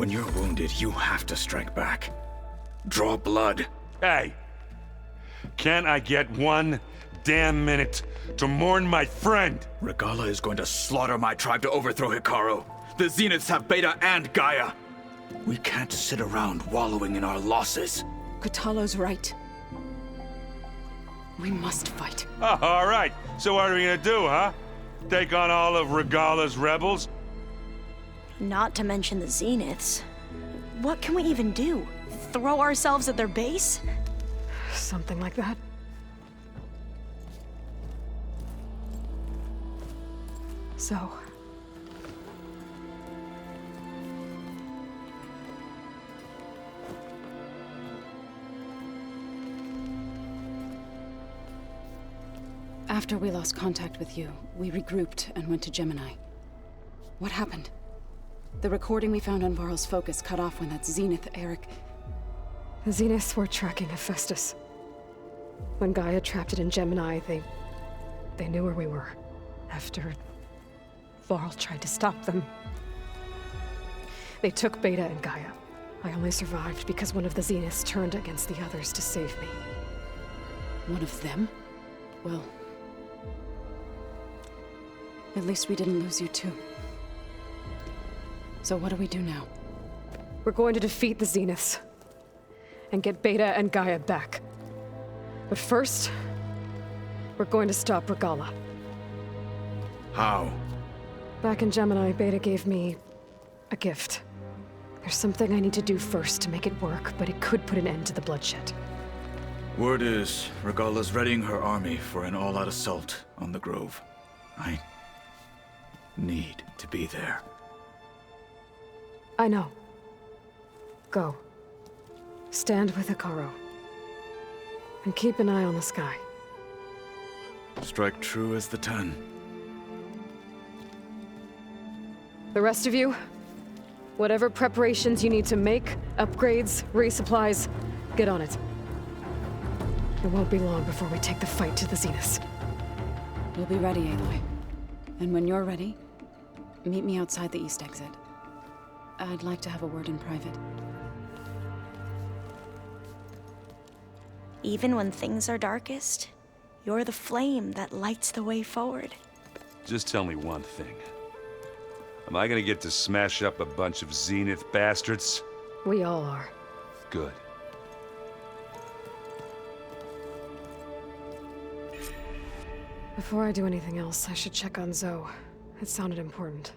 When you're wounded, you have to strike back. Draw blood. Hey! Can't I get one damn minute to mourn my friend? Regalla is going to slaughter my tribe to overthrow Hikaru. The Zeniths have Beta and Gaia. We can't sit around wallowing in our losses. Kotallo's right. We must fight. Oh, all right. So what are we gonna do, huh? Take on all of Regalla's rebels? Not to mention the Zeniths. What can we even do? Throw ourselves at their base? Something like that. So... After we lost contact with you, we regrouped and went to Gemini. What happened? The recording we found on Varl's focus cut off when that Zenith, Eric... The Zeniths were tracking Hephaestus. When Gaia trapped it in Gemini, they knew where we were. After Varl tried to stop them. They took Beta and Gaia. I only survived because one of the Zeniths turned against the others to save me. One of them? Well... at least we didn't lose you too. So what do we do now? We're going to defeat the Zeniths. And get Beta and Gaia back. But first, we're going to stop Regalla. How? Back in Gemini, Beta gave me a gift. There's something I need to do first to make it work, but it could put an end to the bloodshed. Word is, Regalla's readying her army for an all-out assault on the Grove. I need to be there. I know. Go. Stand with Hikaru. And keep an eye on the sky. Strike true as the 10. The rest of you, whatever preparations you need to make, upgrades, resupplies, get on it. It won't be long before we take the fight to the Zeniths. We'll be ready, Aloy. And when you're ready, meet me outside the east exit. I'd like to have a word in private. Even when things are darkest, you're the flame that lights the way forward. Just tell me one thing. Am I gonna get to smash up a bunch of Zenith bastards? We all are. Good. Before I do anything else, I should check on Zoe. It sounded important.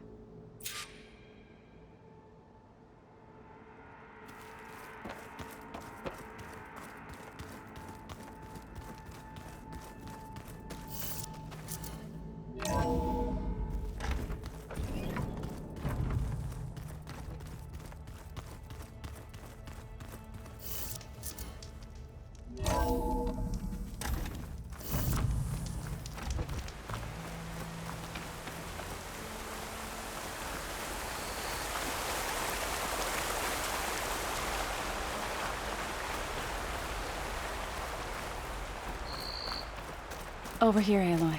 Over here, Aloy.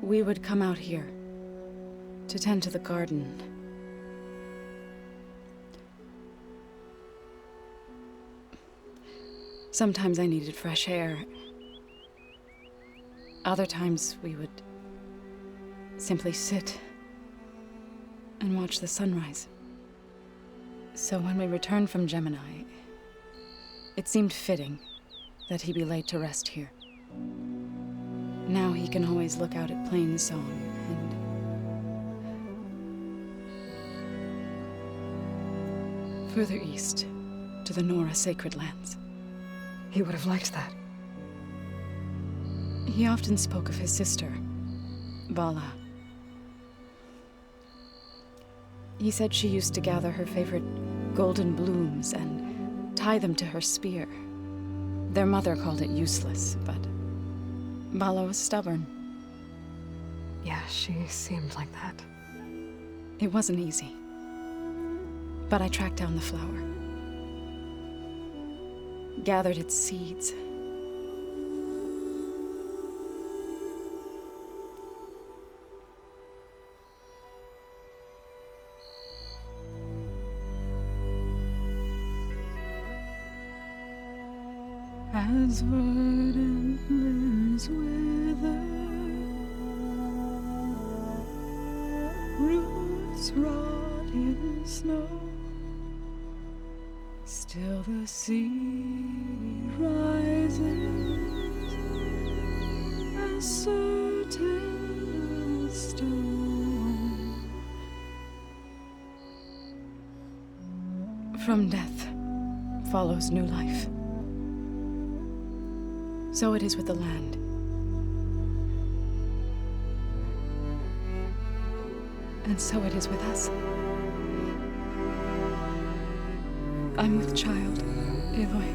We would come out here to tend to the garden. Sometimes I needed fresh air. Other times we would simply sit and watch the sunrise. So when we returned from Gemini, it seemed fitting that he be laid to rest here. Now he can always look out at Plainsong and further east to the Nora Sacred Lands. He would have liked that. He often spoke of his sister, Bala. He said she used to gather her favorite golden blooms and tie them to her spear. Their mother called it useless, but Bala was stubborn. Yeah, she seemed like that. It wasn't easy, but I tracked down the flower. gathered its seeds. As verdant limbs wither, roots rot in snow, still the seed rises, as certain as stone. From death follows new life. So it is with the land. And so it is with us. I'm with child, Aloy.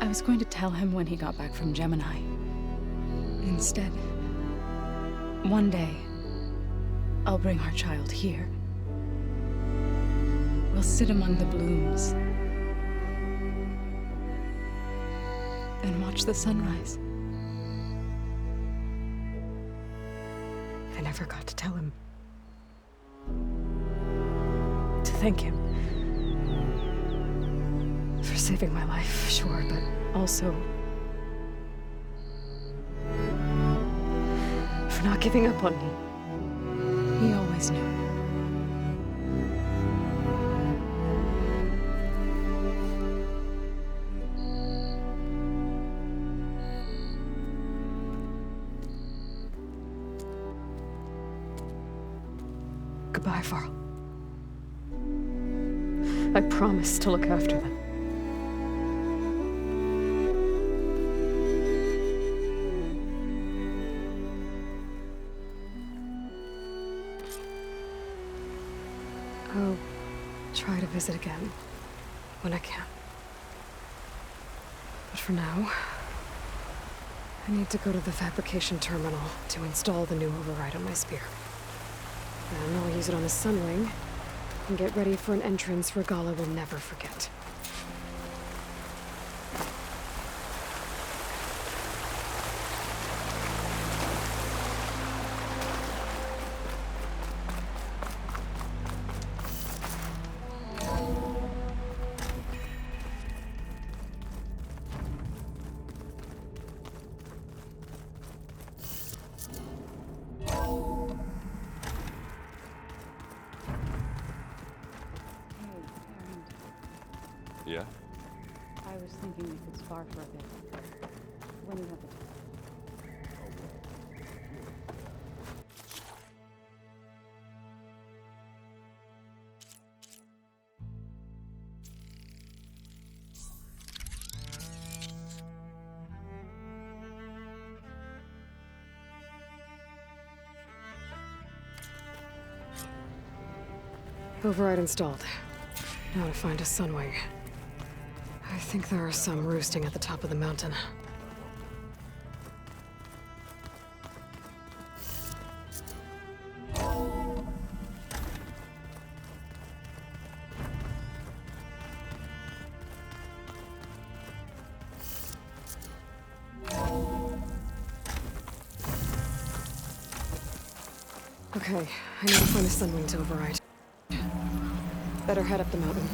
I was going to tell him when he got back from Gemini. Instead, one day, I'll bring our child here. We'll sit among the blooms and watch the sunrise. I never got to tell him. To thank him. For saving my life, sure, but also for not giving up on me. He always knew. Goodbye, Varl. I promise to look after them. I'll try to visit again when I can. But for now, I need to go to the fabrication terminal to install the new override on my spear. Then I'll use it on the Sunwing and get ready for an entrance Regalla will never forget. Yeah? I was thinking we could spar for a bit. When you have the time. Override installed. Now to find a Sunwing. I think there are some roosting at the top of the mountain. Okay, I need to find a Sunwing to override. Better head up the mountain.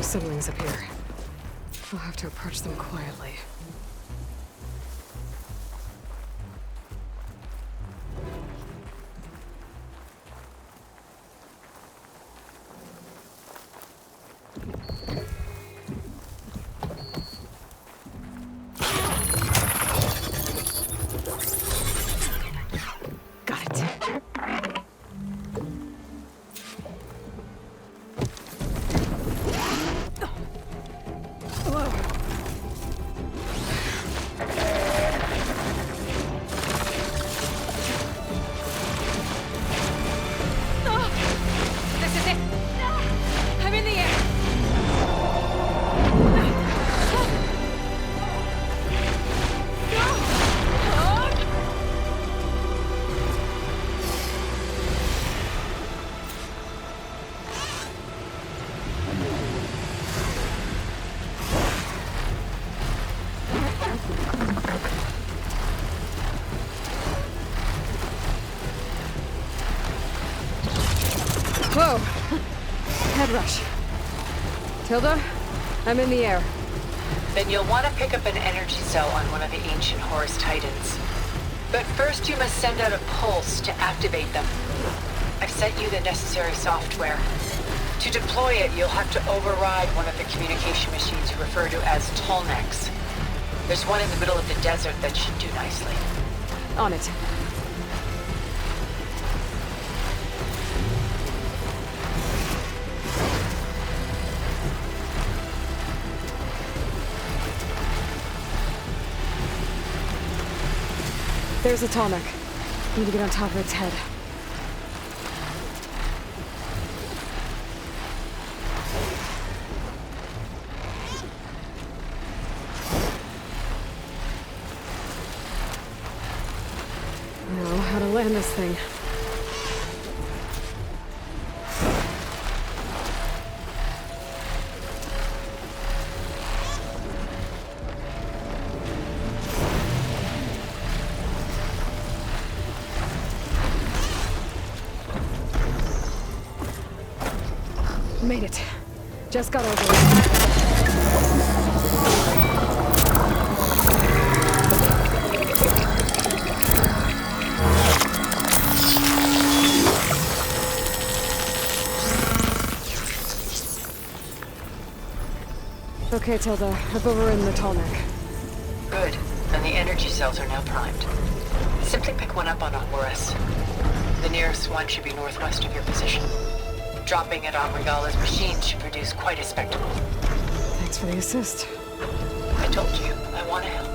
Her siblings up here. We'll have to approach them quietly. Got it. This is it! I'm in the air! Whoa! Head rush. Tilda, I'm in the air. Then you'll want to pick up an energy cell on one of the ancient Horus Titans. But first you must send out a pulse to activate them. I've sent you the necessary software. To deploy it, you'll have to override one of the communication machines you refer to as Tolnecs. There's one in the middle of the desert that should do nicely. On it. There's a Tolnec. Need to get on top of its head. Now, how to land this thing. Made it. Just got over it. Okay, Tilda. I've overridden the Tolnec. Good. And the energy cells are now primed. Simply pick one up on a Horus. The nearest one should be northwest of your position. Dropping it on Regalla's machine should produce quite a spectacle. Thanks for the assist. I told you, I want to help.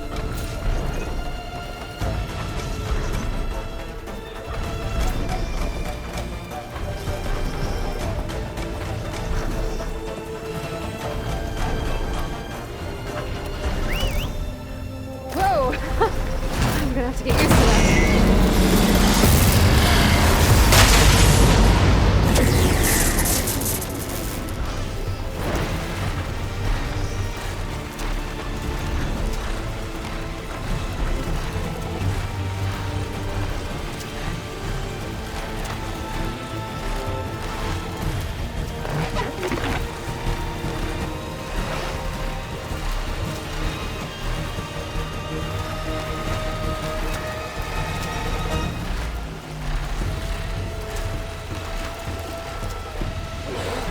Whoa! I'm gonna have to get used to that.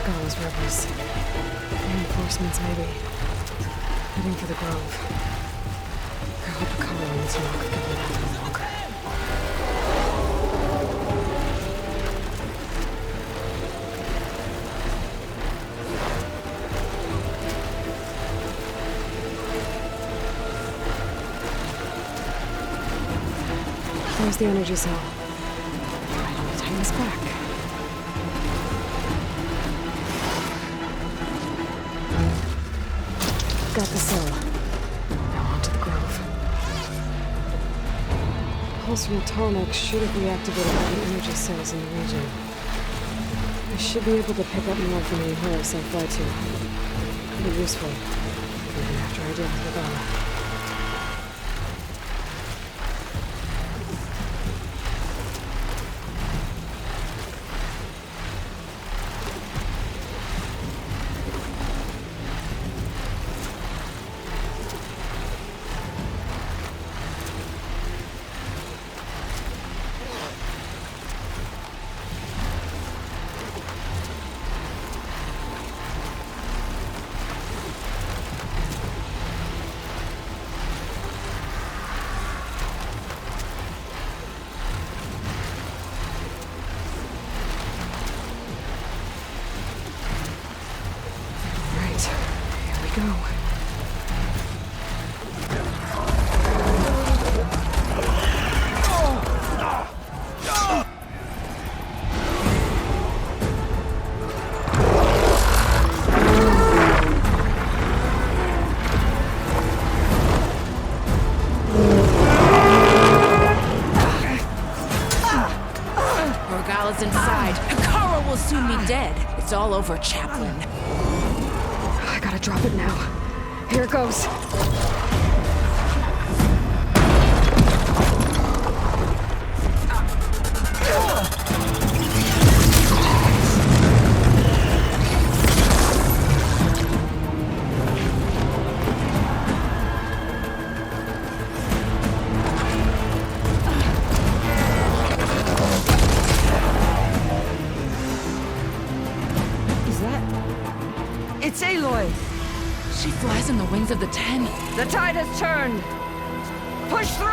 Regalla's rebels. Reinforcements, maybe. Heading for the grove. I hope a cover on this rock can get out of longer. There's the energy cell. Right on the Titan's back. Got the cell. Now onto the grove. Pulse from the Tolnec should have reactivated all the energy cells in the region. I should be able to pick up more from any Horus I fly to. Could be useful. Even after I deal with Regalla. dead. It's all over, Chaplain. I gotta drop it now. Here it goes. It's Aloy! She flies on the wings of the 10. The tide has turned! Push through!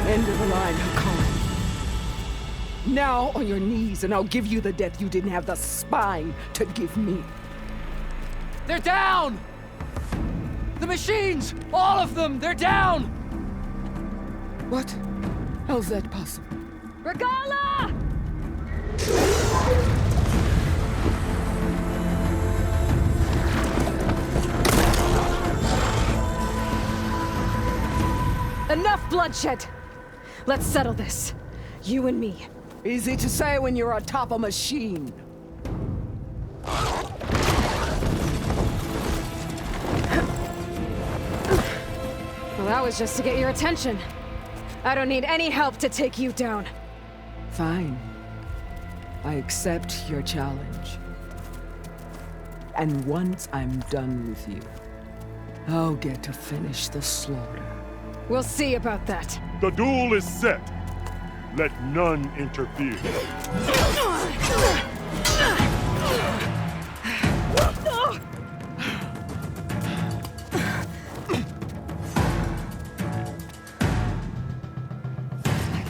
End of the line, Hakan. Now on your knees, and I'll give you the death you didn't have the spine to give me. They're down! The machines! All of them! They're down! What? How's that possible? Regalla! Enough bloodshed! Let's settle this. You and me. Easy to say when you're atop a machine. Well, that was just to get your attention. I don't need any help to take you down. Fine. I accept your challenge. And once I'm done with you, I'll get to finish the slaughter. We'll see about that. The duel is set. Let none interfere.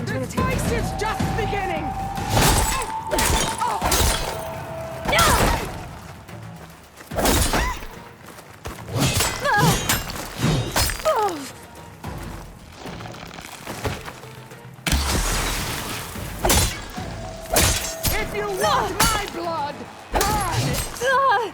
This fight is just beginning! If you want my blood, burn it!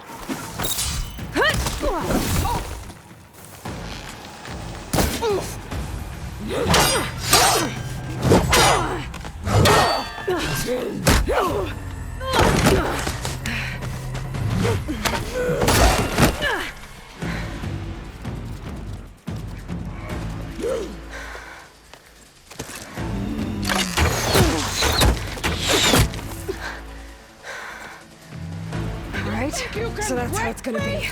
All right, so that's how it's gonna be.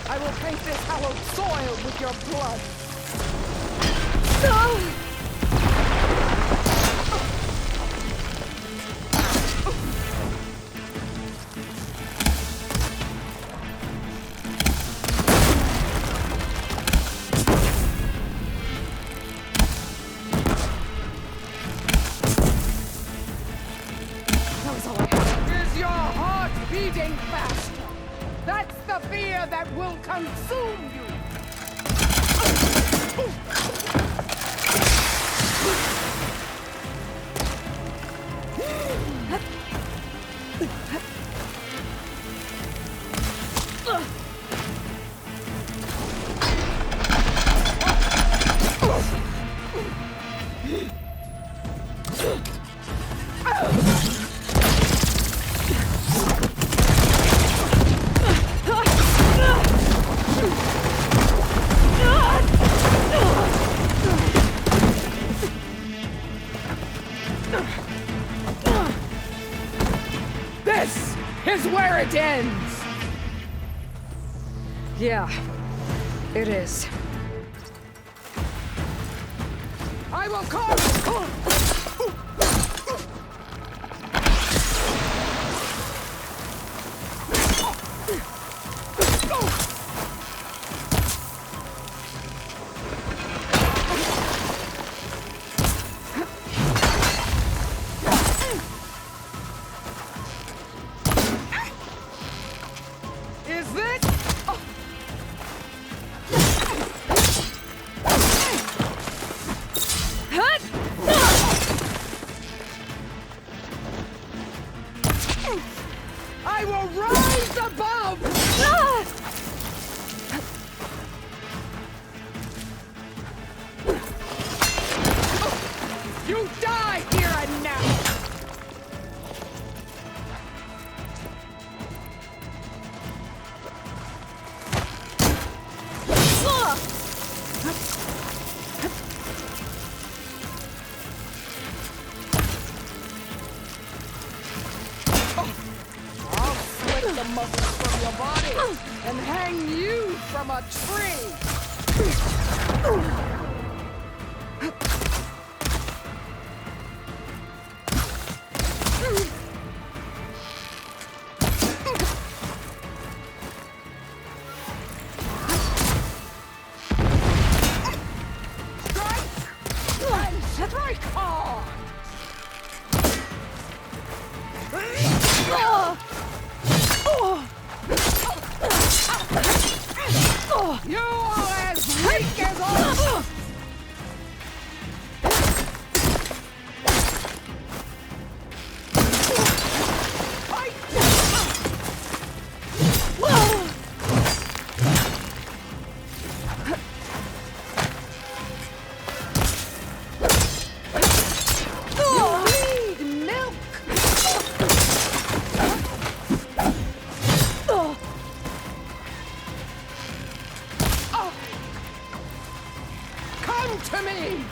I will paint this hallowed soil with your blood. That was all I had. Is your heart beating faster? That's the fear that will consume you! This is where it ends! Yeah, it is. I will call! the muscles from your body and hang you from a tree! Strike hard! You are as weak as all. To me!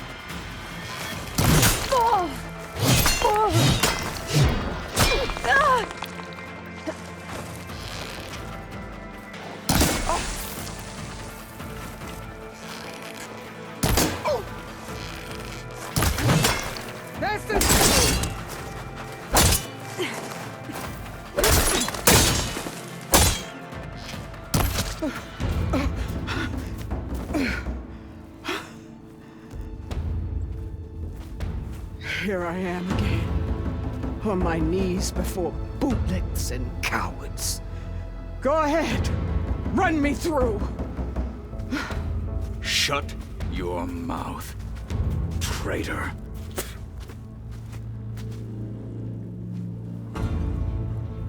Here I am again, on my knees before bootlicks and cowards. Go ahead, run me through. Shut your mouth, traitor.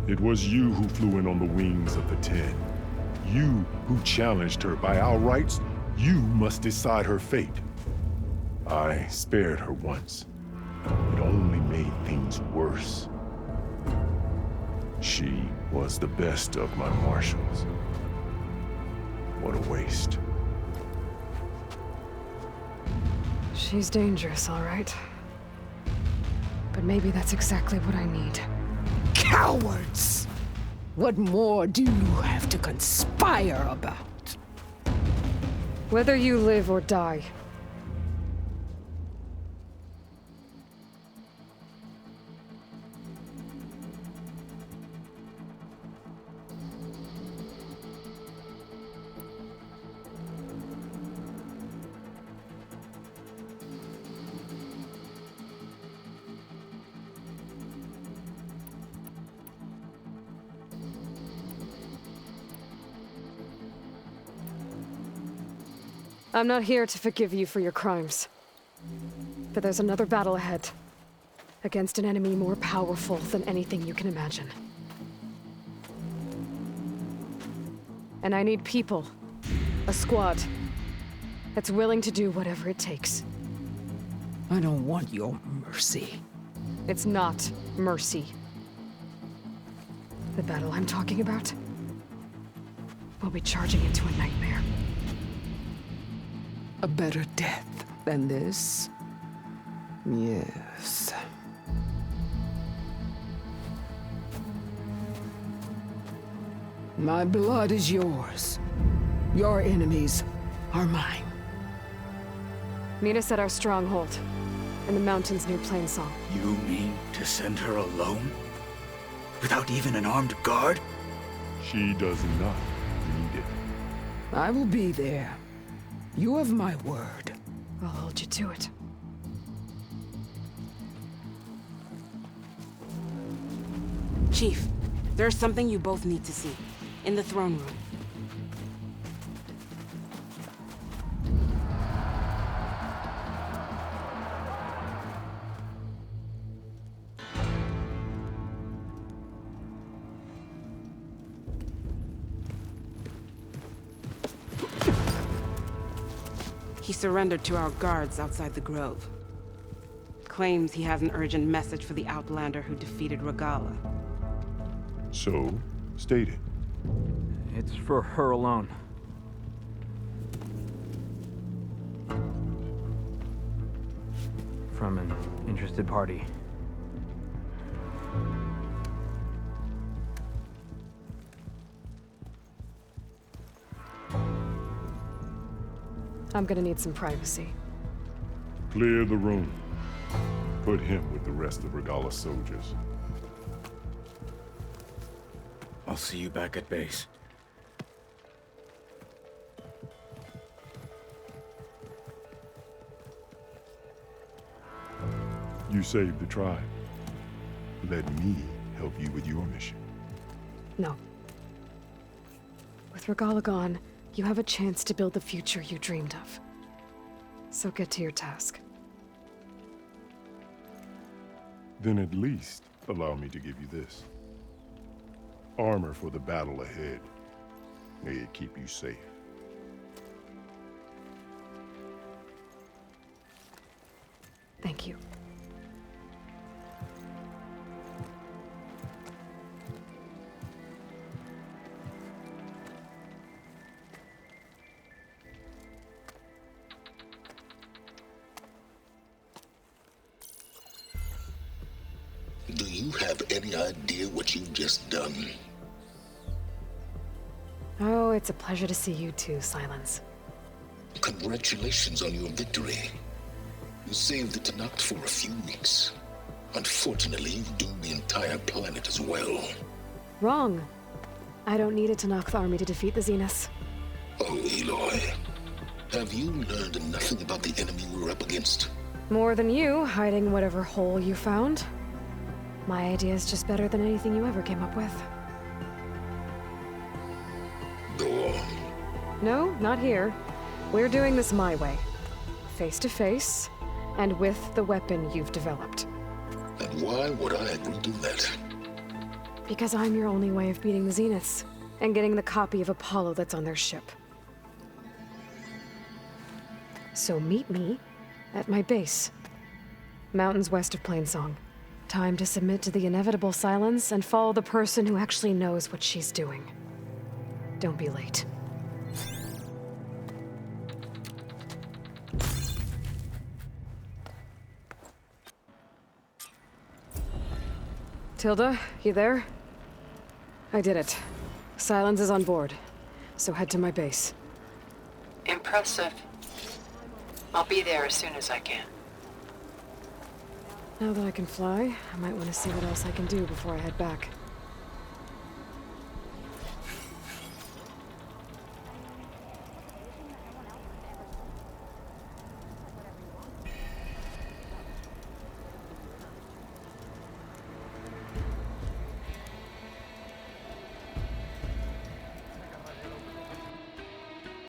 It was you who flew in on the wings of the 10. You who challenged her by our rights. You must decide her fate. I spared her once. It only made things worse. She was the best of my marshals. What a waste. She's dangerous, all right. But maybe that's exactly what I need. Cowards! What more do you have to conspire about? Whether you live or die, I'm not here to forgive you for your crimes. But there's another battle ahead. Against an enemy more powerful than anything you can imagine. And I need people. A squad. That's willing to do whatever it takes. I don't want your mercy. It's not mercy. The battle I'm talking about will be charging into a nightmare. A better death than this? Yes. My blood is yours. Your enemies are mine. Meet us at our stronghold, in the mountains near Plainsong. You mean to send her alone? Without even an armed guard? She does not need it. I will be there. You have my word. I'll hold you to it. Chief, there's something you both need to see. In the throne room. He surrendered to our guards outside the grove. Claims he has an urgent message for the Outlander who defeated Regalla. So, state it. It's for her alone. From an interested party. I'm gonna need some privacy. Clear the room. Put him with the rest of Regalla's soldiers. I'll see you back at base. You saved the tribe. Let me help you with your mission. No. With Regalla gone, you have a chance to build the future you dreamed of. So get to your task. Then at least allow me to give you this. Armor for the battle ahead. May it keep you safe. Thank you. Do you have any idea what you've just done? Oh, it's a pleasure to see you too, Silence. Congratulations on your victory. You saved the Tenakth for a few weeks. Unfortunately, you've doomed the entire planet as well. Wrong. I don't need a Tenakth army to defeat the Zeniths. Oh, Aloy. Have you learned nothing about the enemy we're up against? More than you, hiding whatever hole you found. My idea is just better than anything you ever came up with. Go on. No, not here. We're doing this my way. Face to face, and with the weapon you've developed. And why would I agree to that? Because I'm your only way of beating the Zeniths, and getting the copy of Apollo that's on their ship. So meet me at my base. Mountains west of Plainsong. Time to submit to the inevitable silence and follow the person who actually knows what she's doing. Don't be late. Tilda, you there? I did it. Silence is on board, so head to my base. Impressive. I'll be there as soon as I can. Now that I can fly, I might want to see what else I can do before I head back.